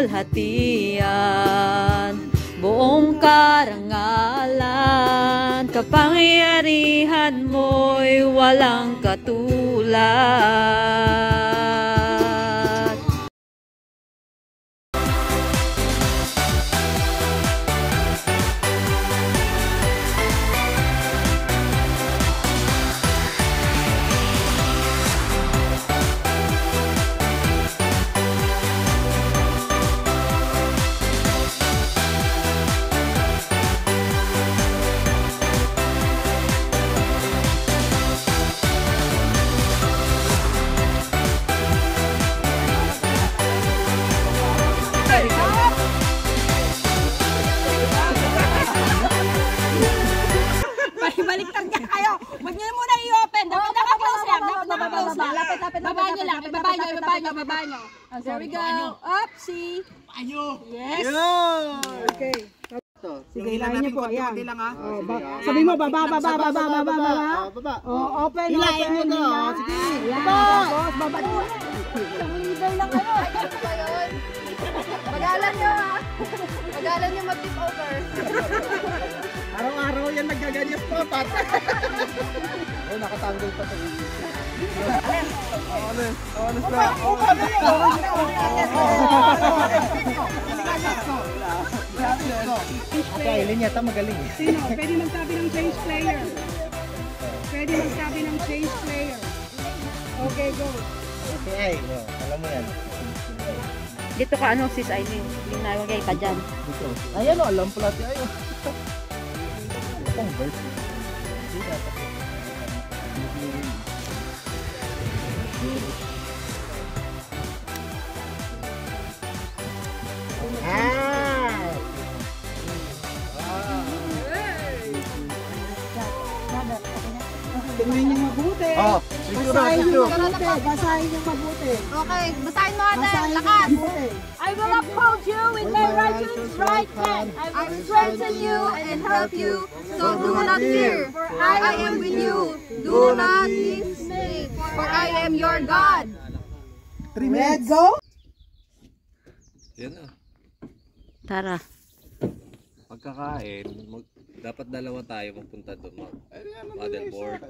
kaluwalhatian, buong karangalan, kapangyarihan mo'y walang katulad. Baliktad niya kayo. Huwag niyo muna i-open. Dapat naka-close lang. Naka-close lang. Baba niyo lang. Baba niyo. There we go. Up, see. Yes. Okay. Sige, ilahin niyo po. Ayan. Sabi mo, baba. Open. Ilahin niyo to. Sige. Tapos, baba niyo. Isang leader lang kayo. Ano ba yun? Pagalan niyo ha. Pagalan niyo mag-tip over. Araw-araw yan nagaganyas po, Pat. Oh, nakatanggol pa ito. Honest na. Kailin yata magaling. Sino? Pwede magsabi ng change player. Okay, go. Okay, alam mo yan. Dito ka ano sis Aileen, hindi na wagay pa dyan. Ayan o, alam pala tayo. Itong verse. Tingnan niyo mabuti. Basahin niyo mabuti. Okay, basahin mo natin. Lakas. I will uphold you with my righteous right hand. I will strengthen you and help you, so do not fear. For I am with you. Do not be dismayed, for I am your God. 3 minutes. Let's go. Yan na. Tara. Pagkakain, dapat dalawa tayo magpunta doon. Paddleboard.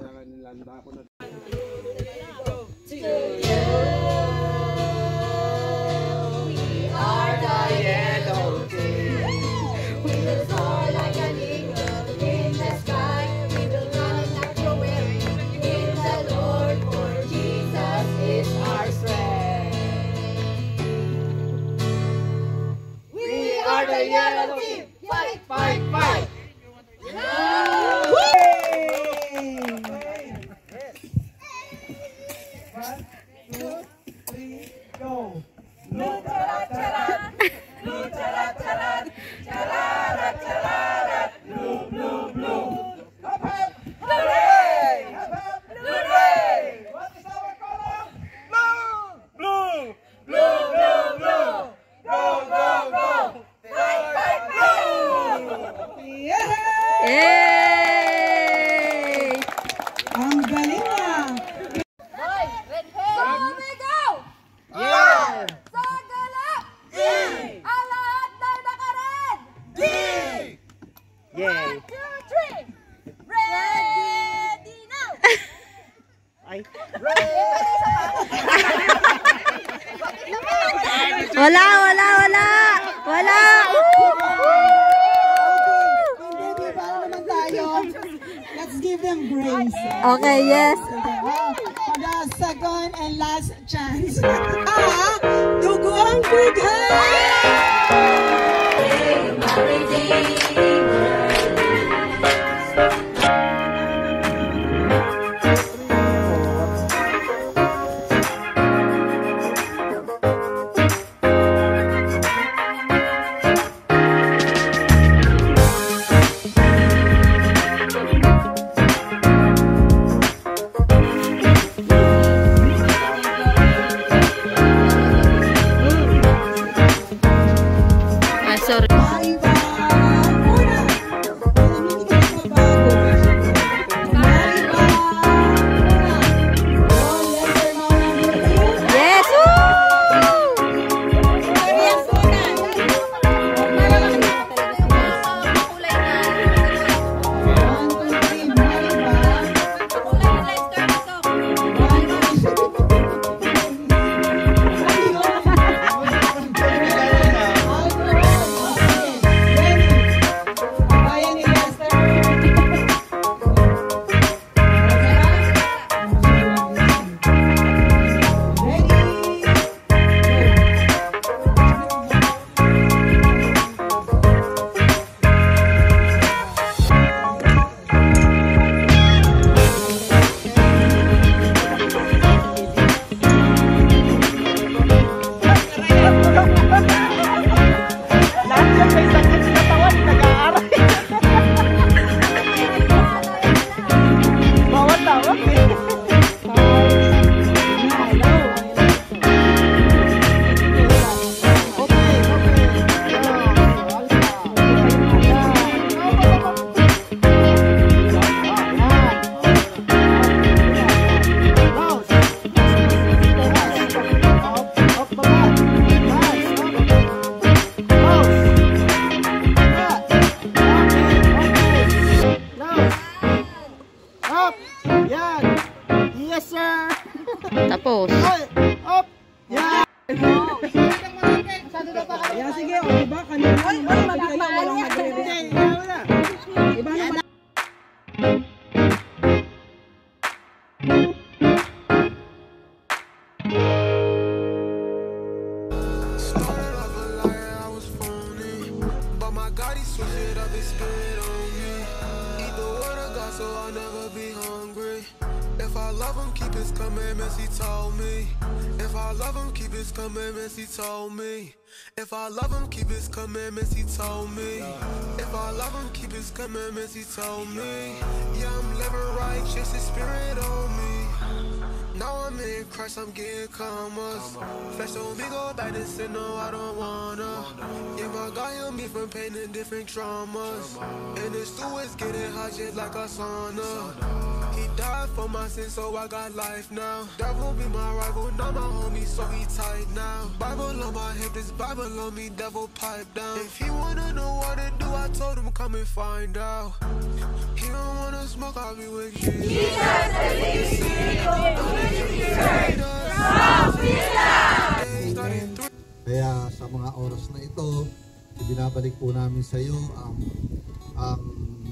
Wala. Let's give them grace. Okay, yes. For the second and last chance. Dugong Yeah, sige, o diba? Kanina naman kayo walang nagre-react. Iba naman. So I'll never be hungry. If I love him, keep his commandments, he told me. If I love him, keep his commandments, he told me. If I love him, keep his commandments, he told me. If I love him, keep his commandments, he told me. Yeah, I'm living righteous, his spirit on me. Now I'm in Christ, I'm getting commas. Flesh told me go back to sin, no, I don't wanna. Yeah, my God healed me from pain and different traumas. And the stew is getting hot just like a sauna. He died for my sins, so I got life now. Devil be my rival, not my homie, so he tight now. Bible on my hip, this Bible on me, devil pipe down. If he wanna know what to do, I told him come and find out. He don't wanna smoke, I'll be with Jesus. Kaya sa mga oras na ito, ibinabalik po namin sa iyo ang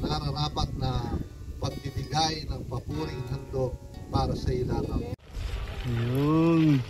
nararapat na pagbibigay ng papuring handog para sa ilangaw. Yun.